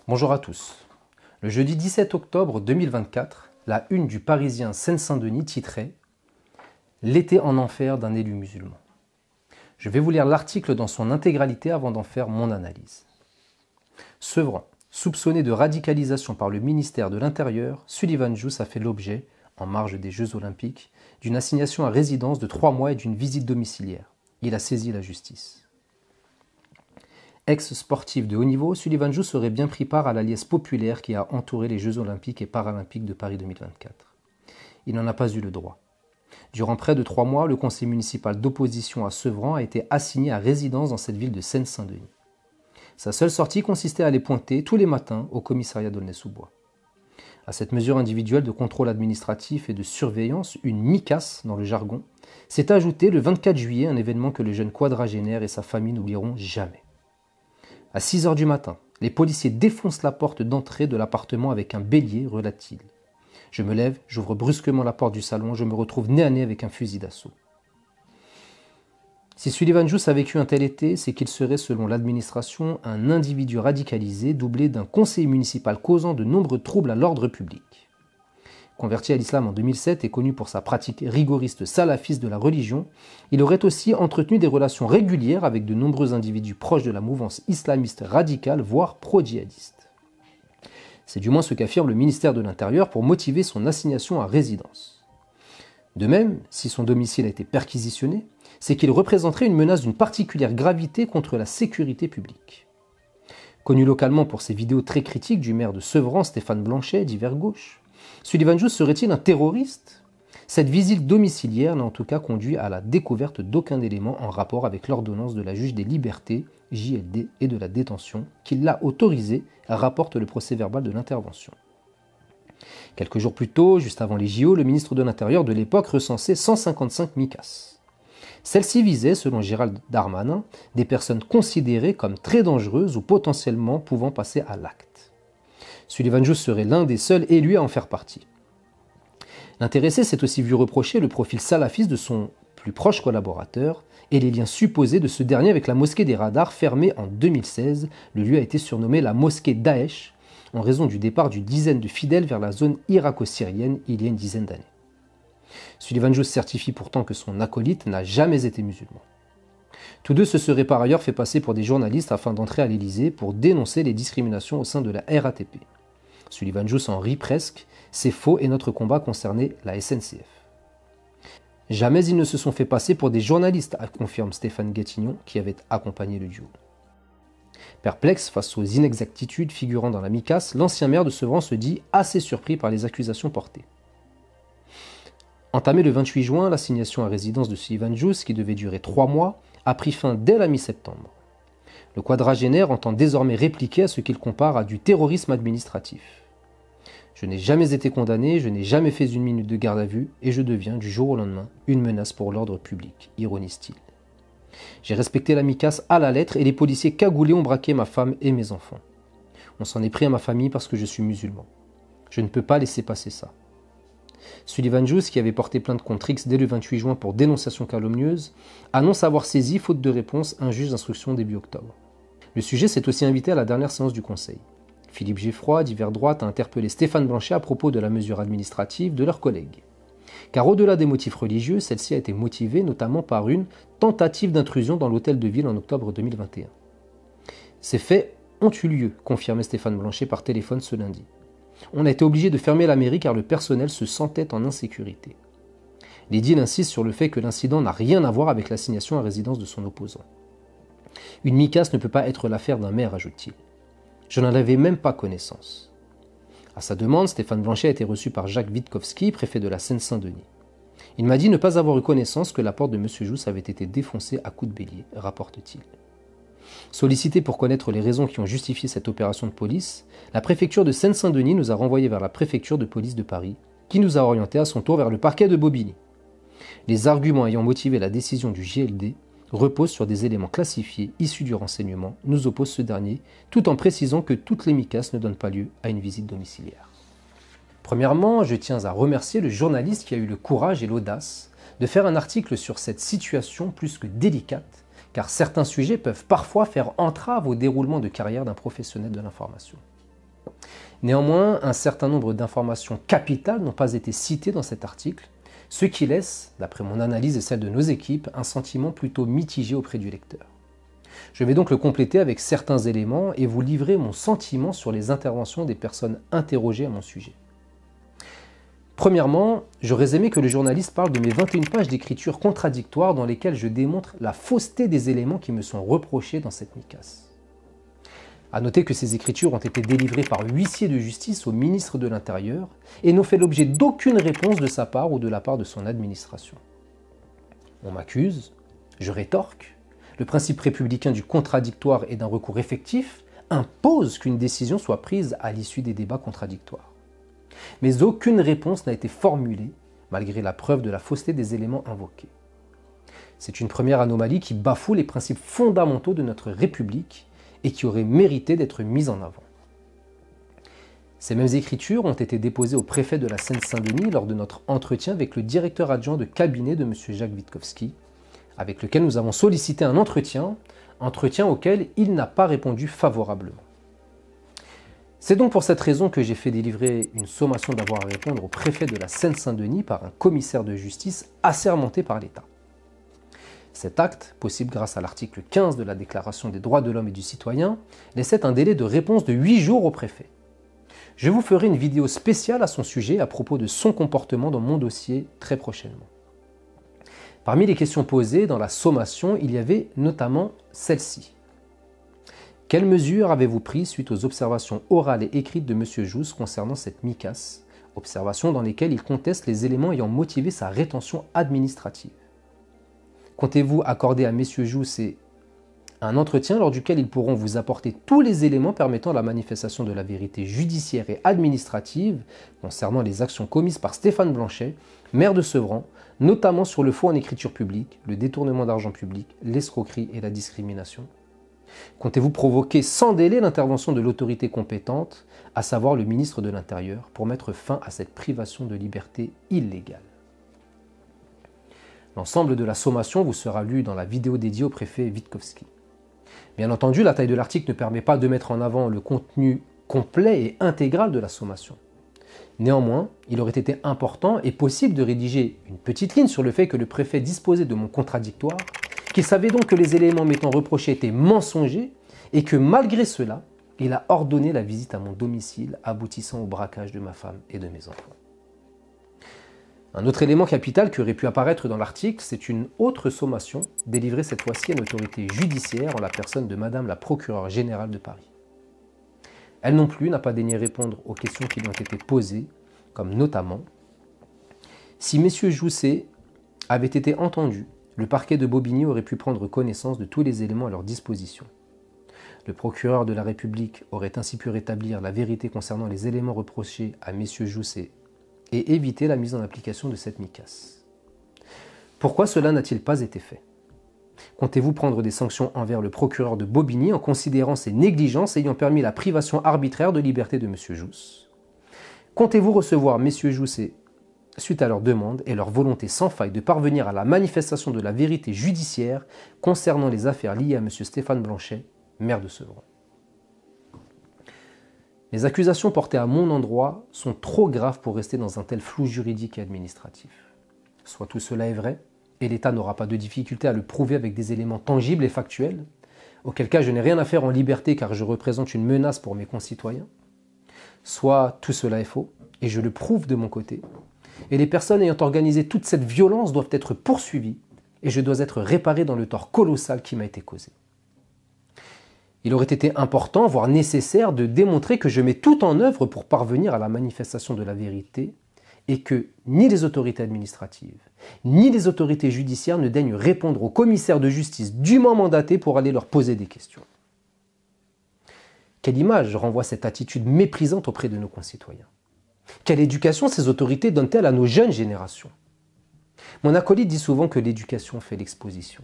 Bonjour à tous. Le jeudi 17 octobre 2024, la une du Parisien Seine-Saint-Denis titrait « L'été en enfer d'un élu musulman ». Je vais vous lire l'article dans son intégralité avant d'en faire mon analyse. Sevran, soupçonné de radicalisation par le ministère de l'Intérieur, Sullivan Juice a fait l'objet, en marge des Jeux Olympiques, d'une assignation à résidence de 3 mois et d'une visite domiciliaire. Il a saisi la justice. Ex-sportif de haut niveau, Sullivan Juice aurait bien pris part à la liesse populaire qui a entouré les Jeux Olympiques et Paralympiques de Paris 2024. Il n'en a pas eu le droit. Durant près de 3 mois, le conseil municipal d'opposition à Sevran a été assigné à résidence dans cette ville de Seine-Saint-Denis. Sa seule sortie consistait à aller pointer tous les matins au commissariat d'Aulnay-sous-Bois. À cette mesure individuelle de contrôle administratif et de surveillance, une MICAS dans le jargon, s'est ajouté le 24 juillet un événement que le jeune quadragénaire et sa famille n'oublieront jamais. À 6 h du matin, les policiers défoncent la porte d'entrée de l'appartement avec un bélier, relate-t-il. Je me lève, j'ouvre brusquement la porte du salon, je me retrouve nez à nez avec un fusil d'assaut. Si Sullivan Juice a vécu un tel été, c'est qu'il serait, selon l'administration, un individu radicalisé doublé d'un conseiller municipal causant de nombreux troubles à l'ordre public. Converti à l'islam en 2007 et connu pour sa pratique rigoriste salafiste de la religion, il aurait aussi entretenu des relations régulières avec de nombreux individus proches de la mouvance islamiste radicale, voire pro-djihadiste. C'est du moins ce qu'affirme le ministère de l'Intérieur pour motiver son assignation à résidence. De même, si son domicile a été perquisitionné, c'est qu'il représenterait une menace d'une particulière gravité contre la sécurité publique. Connu localement pour ses vidéos très critiques du maire de Sevran, Stéphane Blanchet, d'hiver gauche, Sullivan Juice serait-il un terroriste ? Cette visite domiciliaire n'a en tout cas conduit à la découverte d'aucun élément en rapport avec l'ordonnance de la juge des libertés, JLD, et de la détention, qui l'a autorisé, rapporte le procès-verbal de l'intervention. Quelques jours plus tôt, juste avant les JO, le ministre de l'Intérieur de l'époque recensait 155 MICAS. Celle-ci visait, selon Gérald Darmanin, des personnes considérées comme très dangereuses ou potentiellement pouvant passer à l'acte. Sullivan Juice serait l'un des seuls élus à en faire partie. L'intéressé s'est aussi vu reprocher le profil salafiste de son plus proche collaborateur et les liens supposés de ce dernier avec la mosquée des radars fermée en 2016. Le lieu a été surnommé la mosquée Daesh en raison du départ d'une dizaine de fidèles vers la zone irako-syrienne il y a une dizaine d'années. Sullivan Juice certifie pourtant que son acolyte n'a jamais été musulman. Tous deux se seraient par ailleurs fait passer pour des journalistes afin d'entrer à l'Élysée pour dénoncer les discriminations au sein de la RATP. Sullivan Juice en rit presque, c'est faux et notre combat concernait la SNCF. Jamais ils ne se sont fait passer pour des journalistes, confirme Stéphane Gatignon qui avait accompagné le duo. Perplexe face aux inexactitudes figurant dans la MICAS, l'ancien maire de Sevran se dit assez surpris par les accusations portées. Entamée le 28 juin, l'assignation à résidence de Sullivan Juice, qui devait durer 3 mois, a pris fin dès la mi-septembre. Le quadragénaire entend désormais répliquer à ce qu'il compare à du terrorisme administratif. Je n'ai jamais été condamné, je n'ai jamais fait une minute de garde à vue et je deviens, du jour au lendemain, une menace pour l'ordre public, ironise-t-il. J'ai respecté la MICAS à la lettre et les policiers cagoulés ont braqué ma femme et mes enfants. On s'en est pris à ma famille parce que je suis musulman. Je ne peux pas laisser passer ça. Sullivan Juice, qui avait porté plainte contre X dès le 28 juin pour dénonciation calomnieuse, annonce avoir saisi, faute de réponse, un juge d'instruction début octobre. Le sujet s'est aussi invité à la dernière séance du Conseil. Philippe Geffroy, d'hiver droite, a interpellé Stéphane Blanchet à propos de la mesure administrative de leurs collègues. Car au-delà des motifs religieux, celle-ci a été motivée notamment par une tentative d'intrusion dans l'hôtel de ville en octobre 2021. Ces faits ont eu lieu, confirmait Stéphane Blanchet par téléphone ce lundi. On a été obligé de fermer la mairie car le personnel se sentait en insécurité. L'édile insiste sur le fait que l'incident n'a rien à voir avec l'assignation à résidence de son opposant. Une MICAS ne peut pas être l'affaire d'un maire, ajoute-t-il. Je n'en avais même pas connaissance. À sa demande, Stéphane Blanchet a été reçu par Jacques Witkowski, préfet de la Seine-Saint-Denis. Il m'a dit ne pas avoir eu connaissance que la porte de M. Juice avait été défoncée à coups de bélier, rapporte-t-il. Sollicité pour connaître les raisons qui ont justifié cette opération de police, la préfecture de Seine-Saint-Denis nous a renvoyés vers la préfecture de police de Paris, qui nous a orientés à son tour vers le parquet de Bobigny. Les arguments ayant motivé la décision du JLD reposent sur des éléments classifiés issus du renseignement, nous oppose ce dernier, tout en précisant que toutes les MICAS ne donnent pas lieu à une visite domiciliaire. Premièrement, je tiens à remercier le journaliste qui a eu le courage et l'audace de faire un article sur cette situation plus que délicate, car certains sujets peuvent parfois faire entrave au déroulement de carrière d'un professionnel de l'information. Néanmoins, un certain nombre d'informations capitales n'ont pas été citées dans cet article, ce qui laisse, d'après mon analyse et celle de nos équipes, un sentiment plutôt mitigé auprès du lecteur. Je vais donc le compléter avec certains éléments et vous livrer mon sentiment sur les interventions des personnes interrogées à mon sujet. Premièrement, j'aurais aimé que le journaliste parle de mes 21 pages d'écriture contradictoire dans lesquelles je démontre la fausseté des éléments qui me sont reprochés dans cette Micas. A noter que ces écritures ont été délivrées par huissier de justice au ministre de l'Intérieur et n'ont fait l'objet d'aucune réponse de sa part ou de la part de son administration. On m'accuse, je rétorque, le principe républicain du contradictoire et d'un recours effectif impose qu'une décision soit prise à l'issue des débats contradictoires. Mais aucune réponse n'a été formulée, malgré la preuve de la fausseté des éléments invoqués. C'est une première anomalie qui bafoue les principes fondamentaux de notre République et qui aurait mérité d'être mise en avant. Ces mêmes écritures ont été déposées au préfet de la Seine-Saint-Denis lors de notre entretien avec le directeur adjoint de cabinet de M. Jacques Witkowski, avec lequel nous avons sollicité un entretien auquel il n'a pas répondu favorablement. C'est donc pour cette raison que j'ai fait délivrer une sommation d'avoir à répondre au préfet de la Seine-Saint-Denis par un commissaire de justice assermenté par l'État. Cet acte, possible grâce à l'article 15 de la Déclaration des droits de l'homme et du citoyen, laissait un délai de réponse de 8 jours au préfet. Je vous ferai une vidéo spéciale à son sujet à propos de son comportement dans mon dossier très prochainement. Parmi les questions posées dans la sommation, il y avait notamment celle-ci. Quelles mesures avez-vous prises suite aux observations orales et écrites de M. Jousse concernant cette Micas, observations dans lesquelles il conteste les éléments ayant motivé sa rétention administrative? Comptez-vous accorder à M. Jousse un entretien lors duquel ils pourront vous apporter tous les éléments permettant la manifestation de la vérité judiciaire et administrative concernant les actions commises par Stéphane Blanchet, maire de Sevran, notamment sur le faux en écriture publique, le détournement d'argent public, l'escroquerie et la discrimination? Comptez-vous provoquer sans délai l'intervention de l'autorité compétente, à savoir le ministre de l'Intérieur, pour mettre fin à cette privation de liberté illégale? L'ensemble de la sommation vous sera lu dans la vidéo dédiée au préfet Witkowski. Bien entendu, la taille de l'article ne permet pas de mettre en avant le contenu complet et intégral de la sommation. Néanmoins, il aurait été important et possible de rédiger une petite ligne sur le fait que le préfet disposait de mon contradictoire, qu'il savait donc que les éléments m'étant reprochés étaient mensongers et que malgré cela, il a ordonné la visite à mon domicile aboutissant au braquage de ma femme et de mes enfants. Un autre élément capital qui aurait pu apparaître dans l'article, c'est une autre sommation délivrée cette fois-ci à une autorité judiciaire en la personne de Madame la procureure générale de Paris. Elle non plus n'a pas daigné répondre aux questions qui lui ont été posées, comme notamment si M. Jousset avait été entendu, le parquet de Bobigny aurait pu prendre connaissance de tous les éléments à leur disposition. Le procureur de la République aurait ainsi pu rétablir la vérité concernant les éléments reprochés à M. Jousset et éviter la mise en application de cette Micas. Pourquoi cela n'a-t-il pas été fait? Comptez-vous prendre des sanctions envers le procureur de Bobigny en considérant ces négligences ayant permis la privation arbitraire de liberté de M. Jousse? Comptez-vous recevoir M. Jousset suite à leur demande et leur volonté sans faille de parvenir à la manifestation de la vérité judiciaire concernant les affaires liées à M. Stéphane Blanchet, maire de Sevran? Les accusations portées à mon endroit sont trop graves pour rester dans un tel flou juridique et administratif. Soit tout cela est vrai, et l'État n'aura pas de difficulté à le prouver avec des éléments tangibles et factuels, auquel cas je n'ai rien à faire en liberté car je représente une menace pour mes concitoyens. Soit tout cela est faux, et je le prouve de mon côté, et les personnes ayant organisé toute cette violence doivent être poursuivies, et je dois être réparé dans le tort colossal qui m'a été causé. Il aurait été important, voire nécessaire, de démontrer que je mets tout en œuvre pour parvenir à la manifestation de la vérité et que ni les autorités administratives, ni les autorités judiciaires ne daignent répondre aux commissaires de justice dûment mandatés pour aller leur poser des questions. Quelle image renvoie cette attitude méprisante auprès de nos concitoyens? Quelle éducation ces autorités donnent-elles à nos jeunes générations? Mon acolyte dit souvent que l'éducation fait l'exposition.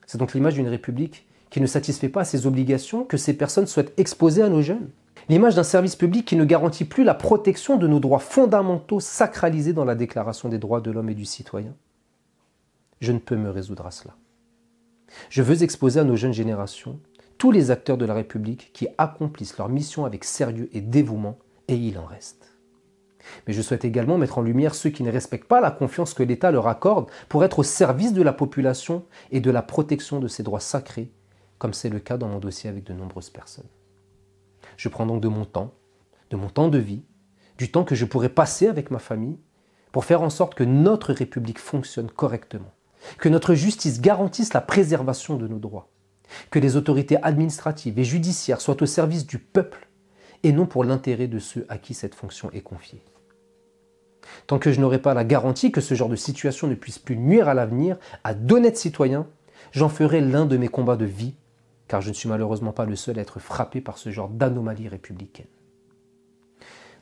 C'est donc l'image d'une république qui ne satisfait pas à ses obligations que ces personnes souhaitent exposer à nos jeunes. L'image d'un service public qui ne garantit plus la protection de nos droits fondamentaux sacralisés dans la Déclaration des droits de l'homme et du citoyen. Je ne peux me résoudre à cela. Je veux exposer à nos jeunes générations tous les acteurs de la République qui accomplissent leur mission avec sérieux et dévouement, et il en reste. Mais je souhaite également mettre en lumière ceux qui ne respectent pas la confiance que l'État leur accorde pour être au service de la population et de la protection de ses droits sacrés, comme c'est le cas dans mon dossier avec de nombreuses personnes. Je prends donc de mon temps de vie, du temps que je pourrais passer avec ma famille, pour faire en sorte que notre République fonctionne correctement, que notre justice garantisse la préservation de nos droits, que les autorités administratives et judiciaires soient au service du peuple et non pour l'intérêt de ceux à qui cette fonction est confiée. Tant que je n'aurai pas la garantie que ce genre de situation ne puisse plus nuire à l'avenir à d'honnêtes citoyens, j'en ferai l'un de mes combats de vie, car je ne suis malheureusement pas le seul à être frappé par ce genre d'anomalie républicaine.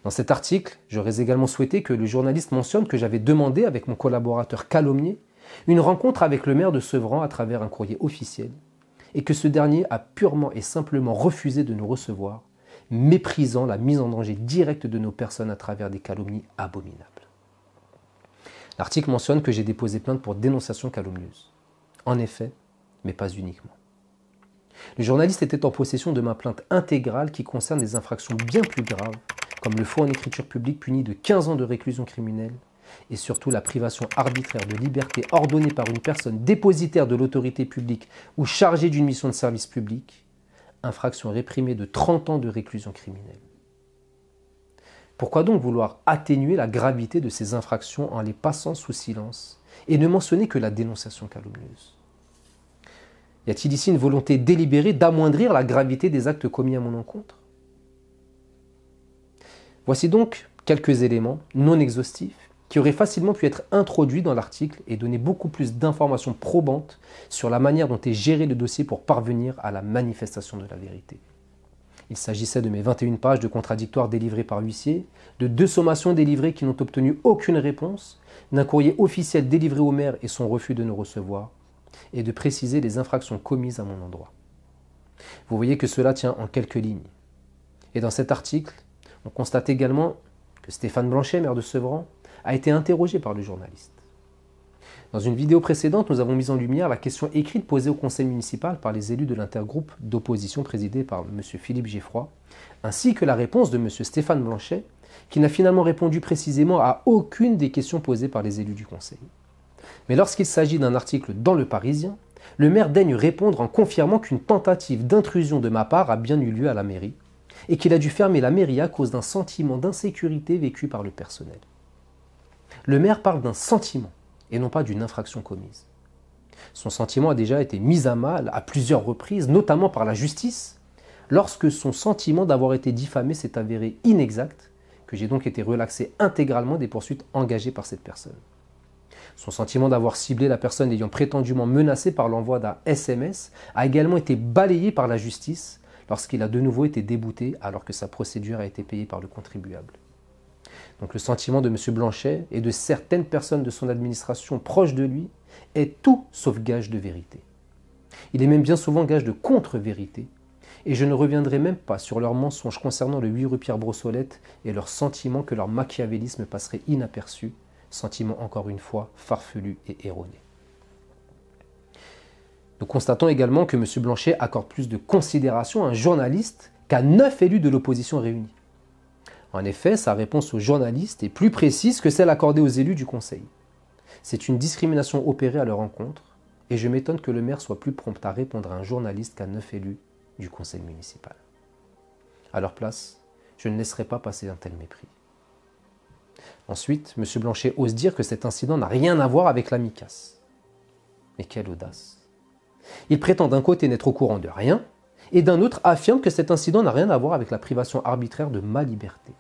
Dans cet article, j'aurais également souhaité que le journaliste mentionne que j'avais demandé avec mon collaborateur calomnié une rencontre avec le maire de Sevran à travers un courrier officiel et que ce dernier a purement et simplement refusé de nous recevoir, méprisant la mise en danger directe de nos personnes à travers des calomnies abominables. L'article mentionne que j'ai déposé plainte pour dénonciation calomnieuse. En effet, mais pas uniquement. Le journaliste était en possession de ma plainte intégrale qui concerne des infractions bien plus graves, comme le faux en écriture publique puni de 15 ans de réclusion criminelle, et surtout la privation arbitraire de liberté ordonnée par une personne dépositaire de l'autorité publique ou chargée d'une mission de service public, infraction réprimée de 30 ans de réclusion criminelle. Pourquoi donc vouloir atténuer la gravité de ces infractions en les passant sous silence et ne mentionner que la dénonciation calomnieuse? Y a-t-il ici une volonté délibérée d'amoindrir la gravité des actes commis à mon encontre? Voici donc quelques éléments non exhaustifs qui auraient facilement pu être introduits dans l'article et donner beaucoup plus d'informations probantes sur la manière dont est géré le dossier pour parvenir à la manifestation de la vérité. Il s'agissait de mes 21 pages de contradictoires délivrées par l'huissier, de 2 sommations délivrées qui n'ont obtenu aucune réponse, d'un courrier officiel délivré au maire et son refus de nous recevoir, et de préciser les infractions commises à mon endroit. Vous voyez que cela tient en quelques lignes. Et dans cet article, on constate également que Stéphane Blanchet, maire de Sevran, a été interrogé par le journaliste. Dans une vidéo précédente, nous avons mis en lumière la question écrite posée au conseil municipal par les élus de l'intergroupe d'opposition présidé par M. Philippe Gieffroy, ainsi que la réponse de M. Stéphane Blanchet, qui n'a finalement répondu précisément à aucune des questions posées par les élus du conseil. Mais lorsqu'il s'agit d'un article dans Le Parisien, le maire daigne répondre en confirmant qu'une tentative d'intrusion de ma part a bien eu lieu à la mairie et qu'il a dû fermer la mairie à cause d'un sentiment d'insécurité vécu par le personnel. Le maire parle d'un sentiment et non pas d'une infraction commise. Son sentiment a déjà été mis à mal à plusieurs reprises, notamment par la justice, lorsque son sentiment d'avoir été diffamé s'est avéré inexact, que j'ai donc été relaxé intégralement des poursuites engagées par cette personne. Son sentiment d'avoir ciblé la personne ayant prétendument menacé par l'envoi d'un SMS a également été balayé par la justice lorsqu'il a de nouveau été débouté alors que sa procédure a été payée par le contribuable. Donc le sentiment de M. Blanchet et de certaines personnes de son administration proches de lui est tout sauf gage de vérité. Il est même bien souvent gage de contre-vérité, et je ne reviendrai même pas sur leurs mensonges concernant le 8 rue Pierre Brossolette et leur sentiment que leur machiavélisme passerait inaperçu, sentiment encore une fois farfelu et erroné. Nous constatons également que M. Blanchet accorde plus de considération à un journaliste qu'à 9 élus de l'opposition réunis. En effet, sa réponse aux journalistes est plus précise que celle accordée aux élus du conseil. C'est une discrimination opérée à leur encontre, et je m'étonne que le maire soit plus prompt à répondre à un journaliste qu'à 9 élus du conseil municipal. À leur place, je ne laisserai pas passer un tel mépris. Ensuite, M. Blanchet ose dire que cet incident n'a rien à voir avec l'amicas. Mais quelle audace! Il prétend d'un côté n'être au courant de rien, et d'un autre affirme que cet incident n'a rien à voir avec la privation arbitraire de ma liberté.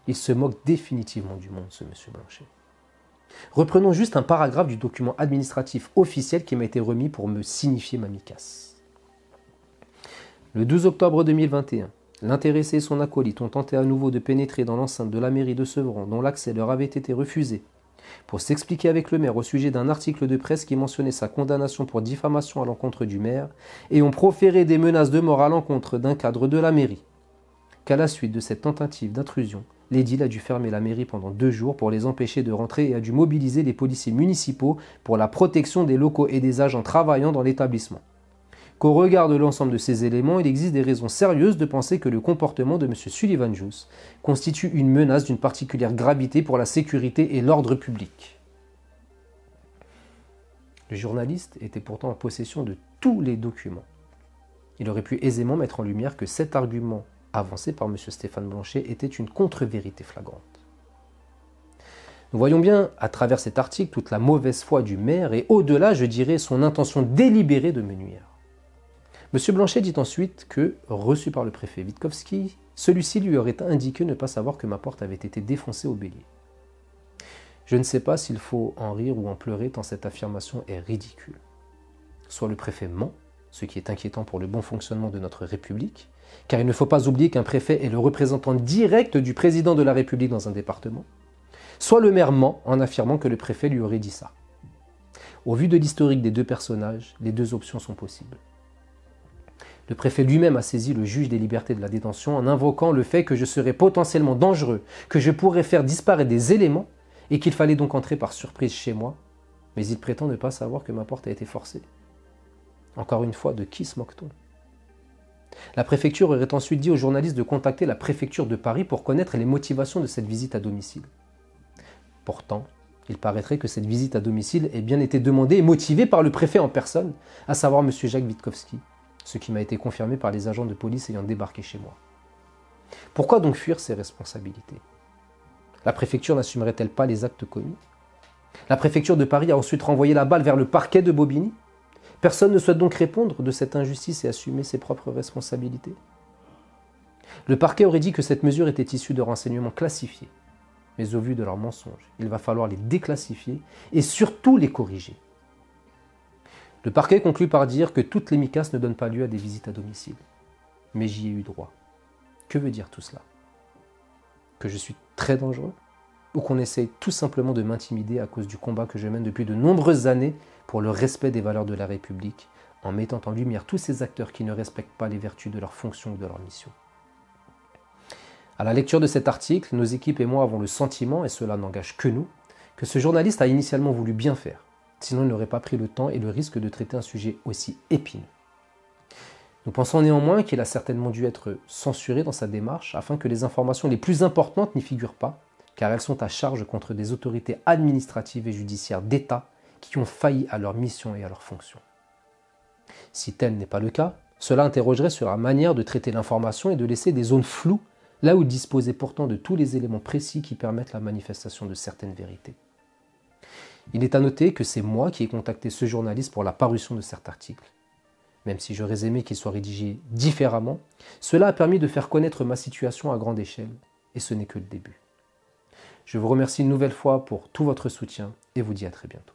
Il se moque définitivement du monde, ce M. Blanchet. Reprenons juste un paragraphe du document administratif officiel qui m'a été remis pour me signifier ma micas. Le 12 octobre 2021, l'intéressé et son acolyte ont tenté à nouveau de pénétrer dans l'enceinte de la mairie de Sevran, dont l'accès leur avait été refusé, pour s'expliquer avec le maire au sujet d'un article de presse qui mentionnait sa condamnation pour diffamation à l'encontre du maire, et ont proféré des menaces de mort à l'encontre d'un cadre de la mairie. Qu'à la suite de cette tentative d'intrusion, l'édile a dû fermer la mairie pendant 2 jours pour les empêcher de rentrer et a dû mobiliser les policiers municipaux pour la protection des locaux et des agents travaillant dans l'établissement. qu'au regard de l'ensemble de ces éléments, il existe des raisons sérieuses de penser que le comportement de M. Sullivan Jous constitue une menace d'une particulière gravité pour la sécurité et l'ordre public. Le journaliste était pourtant en possession de tous les documents. Il aurait pu aisément mettre en lumière que cet argument avancé par M. Stéphane Blanchet était une contre-vérité flagrante. Nous voyons bien à travers cet article toute la mauvaise foi du maire et au-delà, je dirais, son intention délibérée de me nuire. M. Blanchet dit ensuite que, reçu par le préfet Witkowski, celui-ci lui aurait indiqué ne pas savoir que ma porte avait été défoncée au bélier. Je ne sais pas s'il faut en rire ou en pleurer tant cette affirmation est ridicule. Soit le préfet ment, ce qui est inquiétant pour le bon fonctionnement de notre République, car il ne faut pas oublier qu'un préfet est le représentant direct du président de la République dans un département, soit le maire ment en affirmant que le préfet lui aurait dit ça. Au vu de l'historique des deux personnages, les deux options sont possibles. Le préfet lui-même a saisi le juge des libertés de la détention en invoquant le fait que je serais potentiellement dangereux, que je pourrais faire disparaître des éléments et qu'il fallait donc entrer par surprise chez moi, mais il prétend ne pas savoir que ma porte a été forcée. Encore une fois, de qui se moque-t-on? La préfecture aurait ensuite dit aux journalistes de contacter la préfecture de Paris pour connaître les motivations de cette visite à domicile. Pourtant, il paraîtrait que cette visite à domicile ait bien été demandée et motivée par le préfet en personne, à savoir M. Jacques Witkowski, ce qui m'a été confirmé par les agents de police ayant débarqué chez moi. Pourquoi donc fuir ses responsabilités? La préfecture n'assumerait-elle pas les actes commis? La préfecture de Paris a ensuite renvoyé la balle vers le parquet de Bobigny? Personne ne souhaite donc répondre de cette injustice et assumer ses propres responsabilités? Le parquet aurait dit que cette mesure était issue de renseignements classifiés. Mais au vu de leurs mensonges, il va falloir les déclassifier et surtout les corriger. Le parquet conclut par dire que toutes les MICAS ne donnent pas lieu à des visites à domicile. Mais j'y ai eu droit. Que veut dire tout cela? Que je suis très dangereux? Ou qu'on essaye tout simplement de m'intimider à cause du combat que je mène depuis de nombreuses années pour le respect des valeurs de la République, en mettant en lumière tous ces acteurs qui ne respectent pas les vertus de leur fonction ou de leur mission? À la lecture de cet article, nos équipes et moi avons le sentiment, et cela n'engage que nous, que ce journaliste a initialement voulu bien faire, sinon il n'aurait pas pris le temps et le risque de traiter un sujet aussi épineux. Nous pensons néanmoins qu'il a certainement dû être censuré dans sa démarche afin que les informations les plus importantes n'y figurent pas, car elles sont à charge contre des autorités administratives et judiciaires d'État qui ont failli à leur mission et à leur fonction. Si tel n'est pas le cas, cela interrogerait sur la manière de traiter l'information et de laisser des zones floues là où il disposait pourtant de tous les éléments précis qui permettent la manifestation de certaines vérités. Il est à noter que c'est moi qui ai contacté ce journaliste pour la parution de cet article. Même si j'aurais aimé qu'il soit rédigé différemment, cela a permis de faire connaître ma situation à grande échelle, et ce n'est que le début. Je vous remercie une nouvelle fois pour tout votre soutien et vous dis à très bientôt.